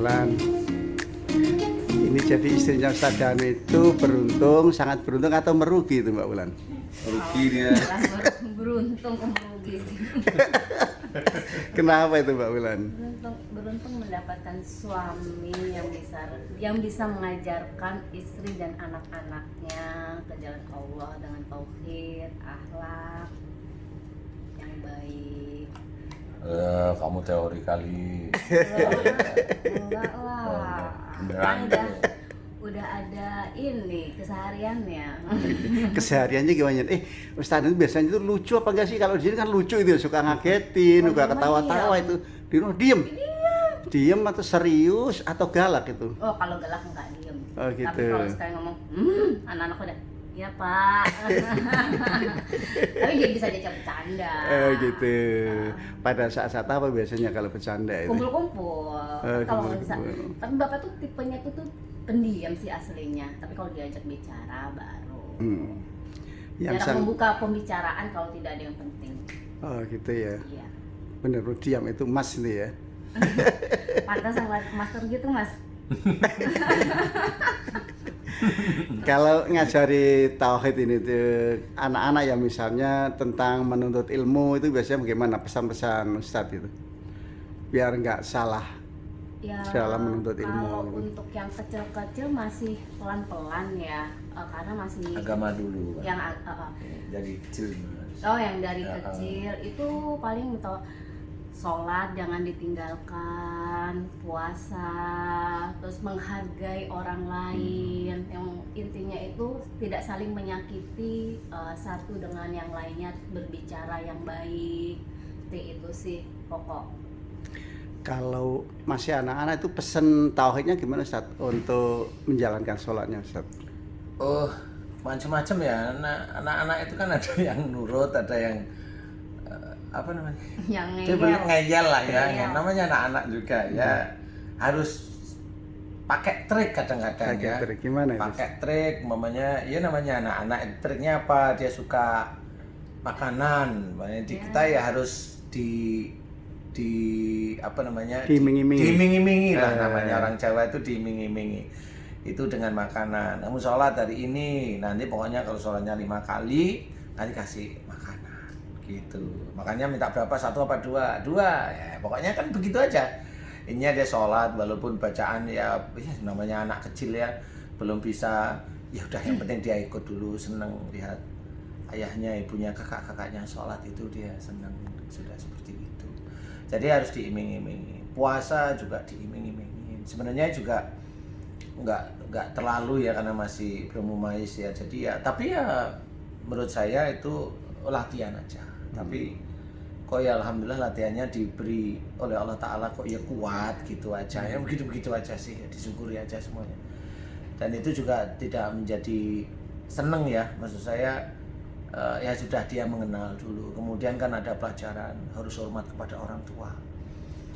Wulan. Ini jadi istrinya Ustaz Danu itu beruntung, sangat beruntung atau merugi itu Mbak Wulan? Rugi dia. Beruntung merugi sih. Kenapa itu Mbak Wulan? Beruntung mendapatkan suami yang bisa mengajarkan istri dan anak-anaknya ke jalan Allah dengan tauhid, akhlak yang baik. Kamu teori kali. Enggak lah. Beneran. Udah ada ini kesehariannya. Kesehariannya gimana? Ustaz itu biasanya itu lucu apa enggak sih? Kalau di sini kan lucu itu, suka ngagetin, suka ketawa-tawa itu. Di rumah diem. Diem atau serius atau galak itu? Oh, kalau galak enggak diem. Oh, gitu. Tapi kalau sekali ngomong, anak-anak udah, iya Pak. Tapi dia bisa diajak bercanda. Gitu. Pada saat-saat apa biasanya kalau bercanda itu? Kumpul-kumpul. Kalau nggak bisa. kumpul-kumpul. Tapi Bapak tuh tipenya tuh pendiam sih aslinya. Tapi kalau diajak bicara baru. Yang Jarang membuka pembicaraan kalau tidak ada yang penting. Oh gitu ya. Iya. Bener, diam itu mas ini ya. Pantas yang master gitu Mas. Kalau ngajari tauhid ini tuh anak-anak yang misalnya tentang menuntut ilmu itu biasanya bagaimana pesan-pesan Ustadz itu? Biar nggak salah Ya, dalam menuntut ilmu. kalau Gitu. untuk yang kecil-kecil masih pelan-pelan ya, karena masih Agama dulu kan. yang Jadi kecil. yang dari Ya, kecil itu paling sholat jangan ditinggalkan, puasa, terus menghargai orang lain, yang intinya itu tidak saling menyakiti satu dengan yang lainnya, berbicara yang baik, itu sih pokok. Kalau masih anak-anak itu pesen tauhidnya gimana Ustaz untuk menjalankan sholatnya Ustaz? Oh, macam-macam ya. Anak-anak itu kan ada yang nurut, ada yang apa namanya? Yang Dia belum ngeyel lah ya. Ngeyel. Namanya anak-anak juga ya. Harus pakai trik kadang-kadang Pakai ya. trik, gimana itu? Pakai trik, mamanya ya namanya anak-anak. Triknya apa? Dia suka makanan. Makanya di kita ya harus di apa namanya? Diiming-imingi. Diiming-imingi lah namanya, orang Jawa itu diiming-imingi. Itu dengan makanan. Kamu sholat hari ini, nanti pokoknya kalau sholatnya 5 kali, nanti kasih makanan gitu. Makanya minta berapa, 1 apa 2? 2 ya, pokoknya kan begitu aja. Ininya dia sholat walaupun bacaan ya namanya anak kecil ya, belum bisa, ya udah yang penting dia ikut dulu, seneng lihat ayahnya, ibunya, kakak-kakaknya sholat itu dia seneng, sudah seperti itu. Jadi harus diiming-imingi. Puasa juga diiming-imingin. Sebenarnya juga nggak terlalu ya karena masih belum mumayyiz ya. Jadi ya, tapi ya menurut saya itu latihan aja. Tapi kok ya alhamdulillah latihannya diberi oleh Allah Ta'ala kok ya kuat gitu aja. Ya begitu-begitu aja sih, ya, disyukuri aja semuanya. Dan itu juga tidak menjadi seneng ya. Maksud saya ya sudah dia mengenal dulu. Kemudian kan ada pelajaran harus hormat kepada orang tua.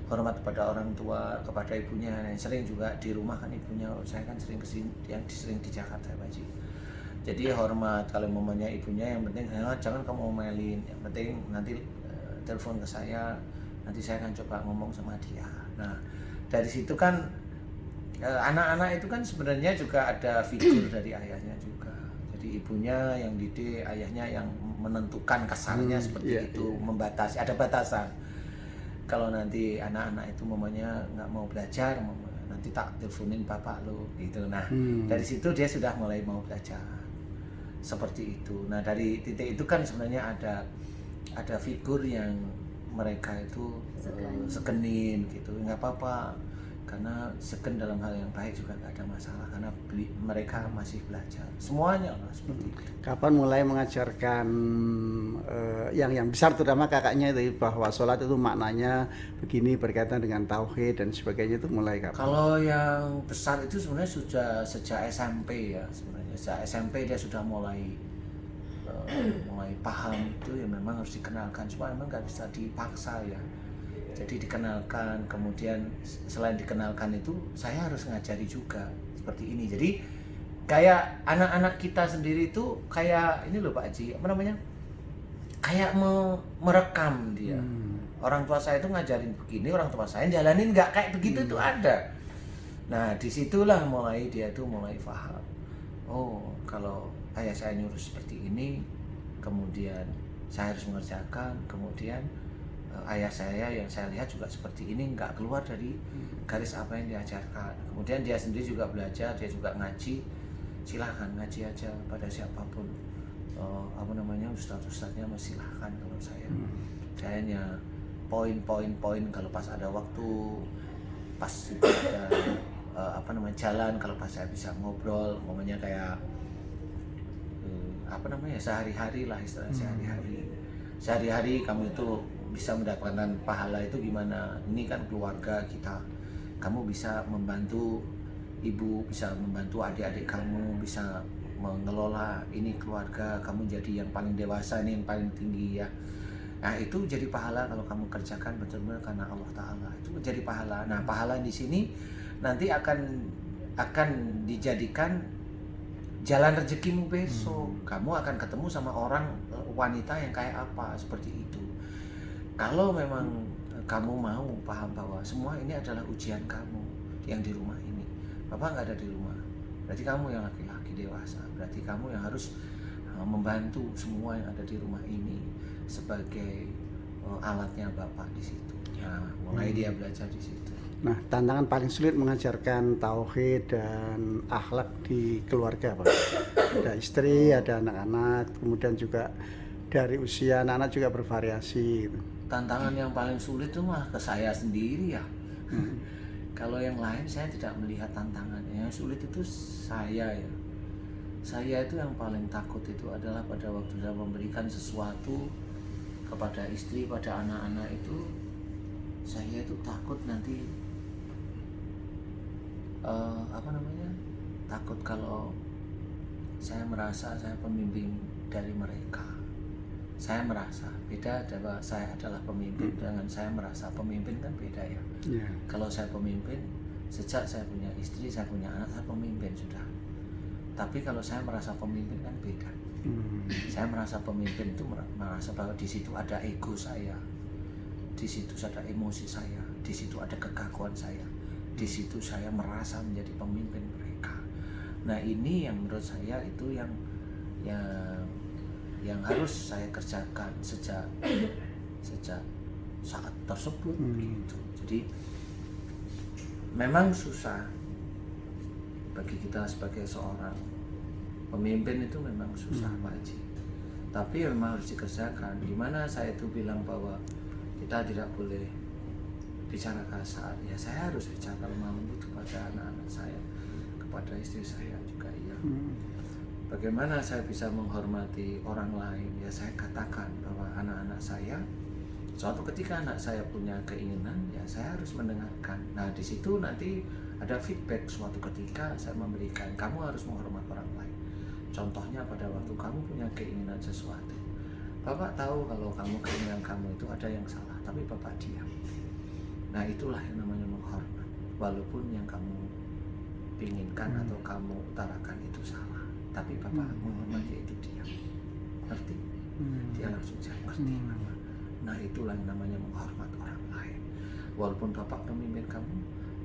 Hormat kepada orang tua, kepada ibunya. Yang sering juga di rumah kan ibunya. Saya kan sering kesini, yang sering di Jakarta Pak Haji. Jadi hormat kalau mamanya ibunya, yang penting jangan kamu omelin. Yang penting nanti telepon ke saya, nanti saya akan coba ngomong sama dia. Nah, dari situ kan anak-anak itu kan sebenarnya juga ada figur dari ayahnya juga. Jadi ibunya yang didik, ayahnya yang menentukan kasarnya seperti itu, membatasi, ada batasan. Kalau nanti anak-anak itu mamanya nggak mau belajar, nanti tak teleponin bapak lo gitu. Nah, dari situ dia sudah mulai mau belajar. Seperti itu. Nah, dari titik itu kan sebenarnya ada figur yang mereka itu segenin gitu. Nggak apa-apa. Karena segen dalam hal yang baik juga nggak ada masalah karena mereka masih belajar semuanya lah seperti itu. Kapan mulai mengajarkan yang besar terutama kakaknya itu bahwa sholat itu maknanya begini berkaitan dengan tauhid dan sebagainya, itu mulai kapan? Kalau yang besar itu sebenarnya sudah sejak SMP ya, sebenarnya sejak SMP dia sudah mulai paham itu ya, memang harus dikenalkan, cuma memang nggak bisa dipaksa ya. Jadi dikenalkan, kemudian selain dikenalkan itu saya harus ngajari juga seperti ini. Jadi kayak anak-anak kita sendiri itu kayak ini loh Pak Haji, apa namanya? Kayak merekam dia. Orang tua saya itu ngajarin begini, orang tua saya jalanin nggak kayak begitu itu ada. Nah disitulah dia tuh mulai paham. Oh, kalau ayah saya nyuruh seperti ini, kemudian saya harus mengerjakan, kemudian ayah saya yang saya lihat juga seperti ini, nggak keluar dari garis apa yang diajarkan. Kemudian dia sendiri juga belajar, dia juga ngaji. Silahkan ngaji aja pada siapapun, ustadz-ustadznya silahkan. Kalau saya hanya poin-poin kalau pas ada waktu, pas ada jalan, kalau pas saya bisa ngobrol, momennya kayak sehari-hari lah, istilah sehari-hari kamu itu bisa mendapatkan pahala itu gimana. Ini kan keluarga kita, kamu bisa membantu ibu, bisa membantu adik-adik kamu, bisa mengelola ini keluarga, kamu jadi yang paling dewasa, ini yang paling tinggi ya. Nah itu jadi pahala kalau kamu kerjakan betul-betul karena Allah Ta'ala, itu menjadi pahala. Nah pahala di sini nanti akan dijadikan jalan rezekimu besok. Kamu akan ketemu sama orang wanita yang kayak apa, seperti itu. Kalau memang kamu mau paham bahwa semua ini adalah ujian kamu yang di rumah ini. Bapak nggak ada di rumah, berarti kamu yang laki-laki dewasa, berarti kamu yang harus membantu semua yang ada di rumah ini sebagai alatnya Bapak di situ. Nah, mulai dia belajar di situ. Nah, tantangan paling sulit mengajarkan tauhid dan akhlak di keluarga, Pak. Ada istri, ada anak-anak, kemudian juga dari usia anak-anak juga bervariasi gitu. Tantangan yang paling sulit itu mah ke saya sendiri ya. Kalau yang lain saya tidak melihat tantangan. Yang sulit itu saya ya. Saya itu yang paling takut itu adalah pada waktu saya memberikan sesuatu kepada istri, pada anak-anak itu, saya itu takut nanti takut kalau saya merasa saya pemimpin dari mereka. Saya merasa beda, saya adalah pemimpin dengan saya merasa pemimpin, kan beda ya. Kalau saya pemimpin, sejak saya punya istri, saya punya anak, saya pemimpin sudah. Tapi kalau saya merasa pemimpin kan beda. Saya merasa pemimpin itu merasa bahwa di situ ada ego saya, di situ ada emosi saya, di situ ada kekaguan saya, di situ saya merasa menjadi pemimpin mereka. Nah ini yang menurut saya itu yang harus saya kerjakan sejak saat tersebut gitu. Jadi memang susah bagi kita sebagai seorang pemimpin, itu memang susah Pak Haji. Tapi memang harus dikerjakan. Gimana saya itu bilang bahwa kita tidak boleh bicara kasar. Ya saya harus bicara lemah lembut kepada anak-anak saya, kepada istri saya juga iya. Bagaimana saya bisa menghormati orang lain? Ya saya katakan bahwa anak-anak saya, suatu ketika anak saya punya keinginan, ya saya harus mendengarkan. Nah di situ nanti ada feedback suatu ketika saya memberikan, kamu harus menghormati orang lain. Contohnya pada waktu kamu punya keinginan sesuatu, Bapak tahu kalau keinginan kamu itu ada yang salah, tapi Bapak diam. Nah itulah yang namanya menghormat, walaupun yang kamu inginkan atau kamu utarakan itu salah, tapi Bapak menghormati itu diam. Ngerti? Dia langsung jawab ngerti Bapak. Nah itulah yang namanya menghormat orang lain. Walaupun Bapak pemimpin kamu,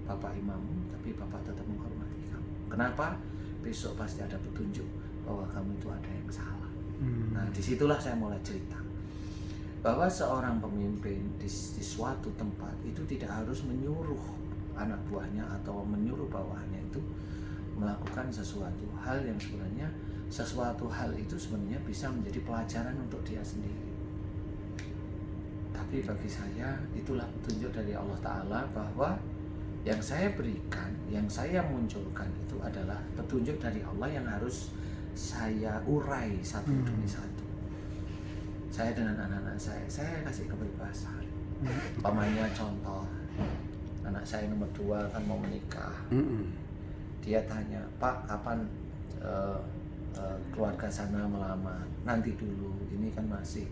Bapak imammu, tapi Bapak tetap menghormati kamu. Kenapa? Besok pasti ada petunjuk bahwa kamu itu ada yang salah. Nah disitulah saya mulai cerita bahwa seorang pemimpin di suatu tempat itu tidak harus menyuruh anak buahnya atau menyuruh bawahannya itu melakukan sesuatu hal yang sebenarnya sesuatu hal itu sebenarnya bisa menjadi pelajaran untuk dia sendiri. Tapi bagi saya itulah petunjuk dari Allah Ta'ala bahwa yang saya berikan, yang saya munculkan itu adalah petunjuk dari Allah yang harus saya urai satu demi satu. Saya dengan anak-anak saya kasih kebebasan. Pamannya contoh, anak saya nomor 2 kan mau menikah. Dia tanya, Pak kapan keluarga sana melamar? Nanti dulu, ini kan masih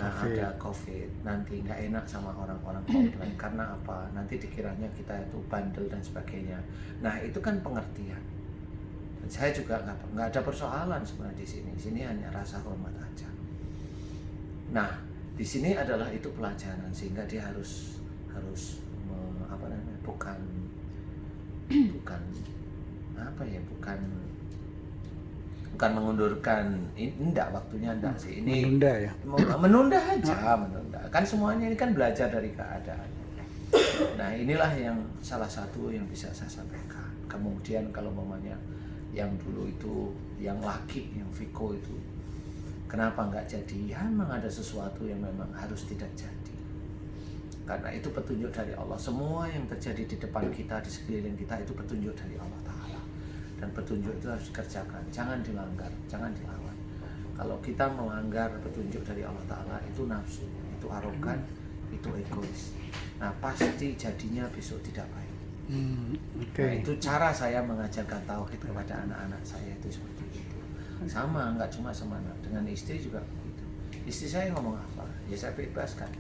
ada COVID, nanti nggak enak sama orang-orang komplain. Karena apa? Nanti dikiranya kita itu bandel dan sebagainya. Nah itu kan pengertian. Dan saya juga nggak ada persoalan sebenarnya di sini. Sini hanya rasa hormat aja. Nah di sini adalah itu pelajaran, sehingga dia harus bukan apa ya, bukan mengundurkan, enggak, waktunya enggak sih, ini Menunda ya. menunda aja, menunda, kan semuanya ini kan belajar dari keadaan. Nah inilah yang salah satu yang bisa saya sampaikan. Kemudian kalau mamanya yang dulu itu, yang laki, yang Viko itu, kenapa nggak jadi? Ya memang ada sesuatu yang memang harus tidak jadi. Karena itu petunjuk dari Allah. Semua yang terjadi di depan kita, di sekeliling kita, itu petunjuk dari Allah Ta'ala. Dan petunjuk itu harus dikerjakan, jangan dilanggar, jangan dilawan. Kalau kita melanggar petunjuk dari Allah Ta'ala, itu nafsu, itu arogan, itu egois. Nah pasti jadinya besok tidak baik. Nah, itu cara saya mengajarkan tauhid kepada anak-anak saya itu seperti itu. Sama, nggak cuma sama anak, dengan istri juga begitu. Istri saya ngomong apa, ya saya bebaskan.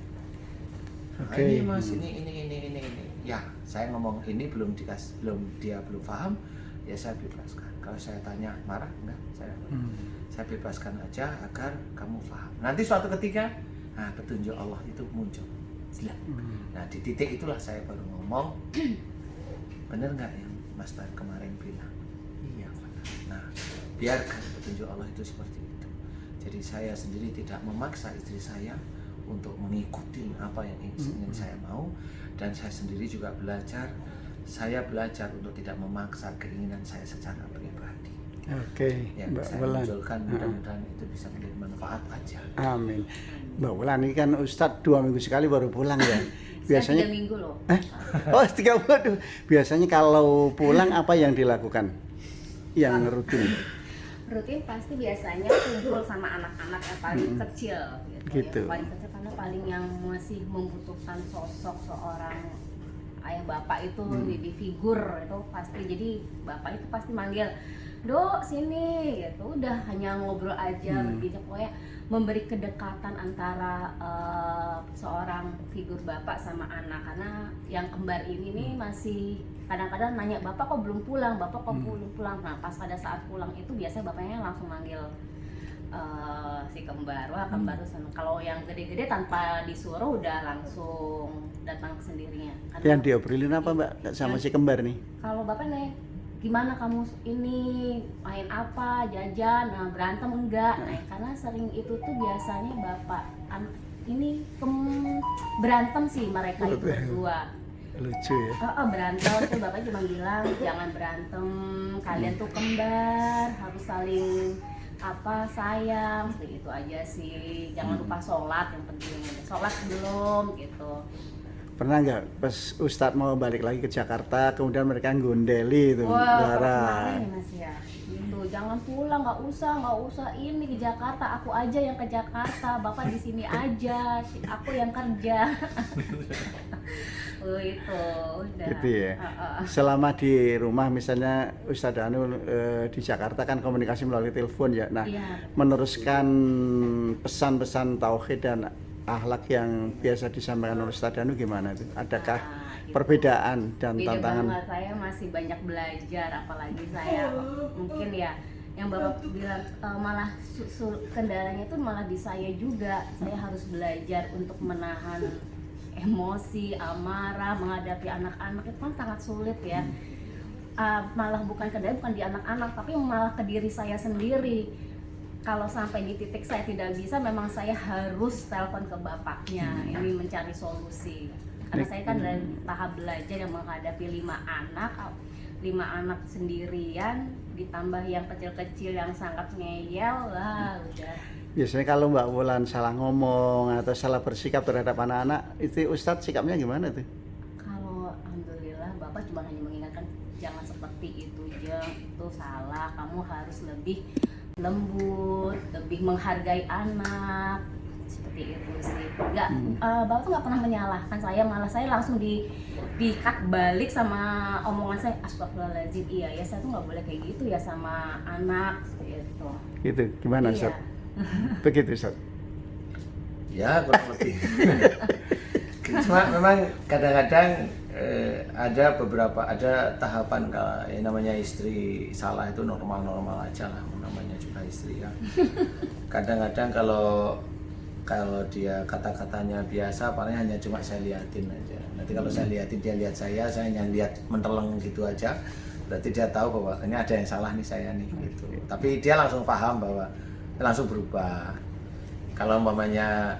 Nah, ini mas, ini. Ya, saya ngomong ini dia belum paham, ya saya bebaskan. Kalau saya tanya marah, enggak, saya bebaskan aja agar kamu paham. Nanti suatu ketika, nah petunjuk Allah itu muncul. Nah di titik itulah saya baru ngomong, benar nggak yang Mas Tan kemarin bilang? Iya benar. Nah biarkan petunjuk Allah itu seperti itu. Jadi saya sendiri tidak memaksa istri saya untuk mengikuti apa yang ingin saya mau, dan saya sendiri juga belajar. Saya belajar untuk tidak memaksa keinginan saya secara pribadi. Yang Mbak saya Wulan. munculkan mudah-mudahan itu bisa menjadi manfaat aja. Amin. Mbak Wulan ini kan Ustadz 2 minggu sekali baru pulang ya. Biasanya 3 minggu loh. Oh 3 minggu. Biasanya kalau pulang apa yang dilakukan? Yang rutin? Rutin pasti biasanya kumpul sama anak-anak yang paling kecil Gitu. Ya. Paling kecil karena paling yang masih membutuhkan sosok seorang ayah bapak itu di figur itu pasti. Jadi bapak itu pasti manggil, "Dok, sini," gitu. Udah hanya ngobrol aja, berbincang, pokoknya memberi kedekatan antara seorang figur bapak sama anak. Karena yang kembar ini nih masih kadang-kadang nanya, "Bapak kok belum pulang? Bapak kok belum pulang?" Nah pas pada saat pulang itu biasanya bapaknya langsung manggil si kembar. Wah kembar tuh seneng. Kalau yang gede-gede tanpa disuruh udah langsung datang sendirinya. Karena Yang diobrolin apa Mbak sama si kembar nih? kalau bapak nih, gimana kamu ini main apa, jajan, nah berantem enggak? Nah karena sering itu tuh biasanya bapak ini berantem sih mereka itu berdua. Lucu ya. Berantem tuh bapak cuma bilang jangan berantem, kalian tuh kembar, harus saling sayang, seperti itu aja sih. Jangan lupa sholat, yang penting sholat belum gitu. Pernah nggak pas Ustadz mau balik lagi ke Jakarta kemudian mereka gondeli itu Wah, Mas ya. Gitu, jangan pulang, nggak usah ini ke Jakarta, aku aja yang ke Jakarta, bapak di sini aja, aku yang kerja. Itu udah. Gitu ya. Selama di rumah misalnya Ustadz Anu di Jakarta kan komunikasi melalui telepon ya. Nah, Iya. meneruskan pesan-pesan tauhid dan akhlak yang biasa disampaikan oleh Ustadz Anu gimana itu? Adakah perbedaan dan Beda tantangan? banget, saya masih banyak belajar, apalagi saya mungkin ya yang bapak bilang malah kendalanya itu malah di saya juga. Saya harus belajar untuk menahan emosi, amarah, menghadapi anak-anak itu kan sangat sulit ya. Malah bukan kendala, bukan di anak-anak, tapi malah ke diri saya sendiri. Kalau sampai di titik saya tidak bisa, memang saya harus telepon ke bapaknya ini mencari solusi. Karena saya kan dari tahap belajar yang menghadapi 5 anak sendirian, ditambah yang kecil-kecil yang sangat ngeyel lah udah. Biasanya kalau Mbak Wulan salah ngomong atau salah bersikap terhadap anak-anak, itu Ustadz sikapnya gimana tuh? Kalau alhamdulillah bapak cuma hanya mengingatkan jangan seperti itu, Jeng, itu salah, kamu harus lebih lembut, lebih menghargai anak, seperti itu sih. Bapak tuh nggak pernah menyalahkan saya, malah saya langsung di-cut balik sama omongan saya, astagfirullahaladzim, iya ya saya tuh nggak boleh kayak gitu ya sama anak, seperti itu. Gitu, gimana Iya. Ustadz? Begitu Ustadz? Ya kurang lebih. Cuma memang kadang-kadang ada tahapan kalau yang namanya istri salah itu normal-normal aja lah, namanya juga istri ya. Kadang-kadang kalau Kalau dia kata-katanya biasa, paling hanya cuma saya liatin aja. Nanti kalau saya liatin, dia lihat saya hanya lihat menteleng gitu aja. Berarti dia tahu bahwa ini ada yang salah nih saya nih gitu. Tapi dia langsung paham bahwa langsung berubah. Kalau umpamanya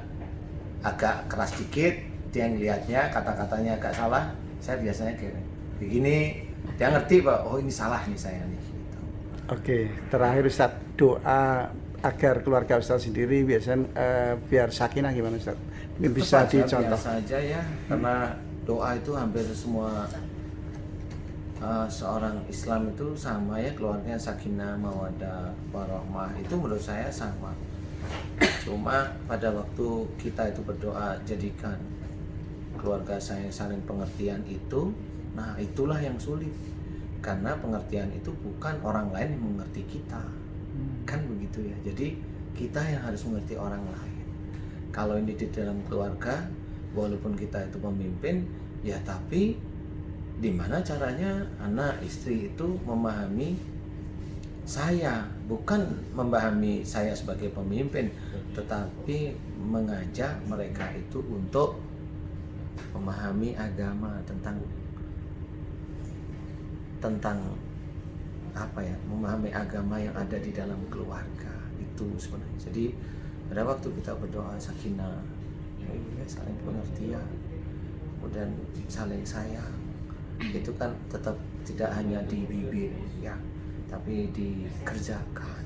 agak keras dikit, dia ngelihatnya kata-katanya agak salah, saya biasanya kayak begini, dia ngerti bahwa oh ini salah nih saya nih gitu. Oke, terakhir Ustaz, doa agar keluarga Ustaz sendiri biasanya biar sakinah gimana Ustaz? Mungkin bisa dicontoh. Biasa aja ya, karena doa itu hampir semua seorang Islam itu sama ya, keluarganya sakinah, mawaddah, warahmah, itu menurut saya sama. Cuma pada waktu kita itu berdoa, jadikan keluarga saya saling pengertian itu, nah itulah yang sulit. Karena pengertian itu bukan orang lain yang mengerti kita, kan begitu ya. Jadi kita yang harus mengerti orang lain. Kalau ini di dalam keluarga, walaupun kita itu pemimpin, ya tapi di mana caranya anak istri itu memahami saya, bukan memahami saya sebagai pemimpin, tetapi mengajak mereka itu untuk memahami agama tentang apa ya, memahami agama yang ada di dalam keluarga itu sebenarnya. Jadi pada waktu kita berdoa sakinah, ya, saling pengertian, kemudian saling sayang, itu kan tetap tidak hanya di bibir ya, tapi dikerjakan.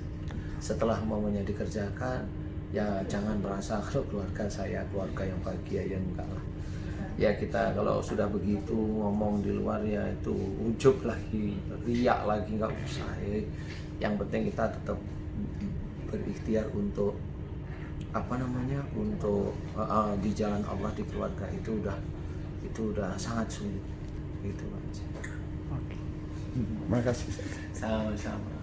Setelah umpamanya dikerjakan, ya jangan merasa kalau keluarga saya keluarga yang bahagia, ya enggak lah. Ya kita kalau sudah begitu ngomong di luar ya itu ujub lagi, riak lagi, nggak usah ya. Yang penting kita tetap berikhtiar untuk untuk di jalan Allah di keluarga itu udah sangat sulit gitu aja. Oke. Makasih. Sama-sama.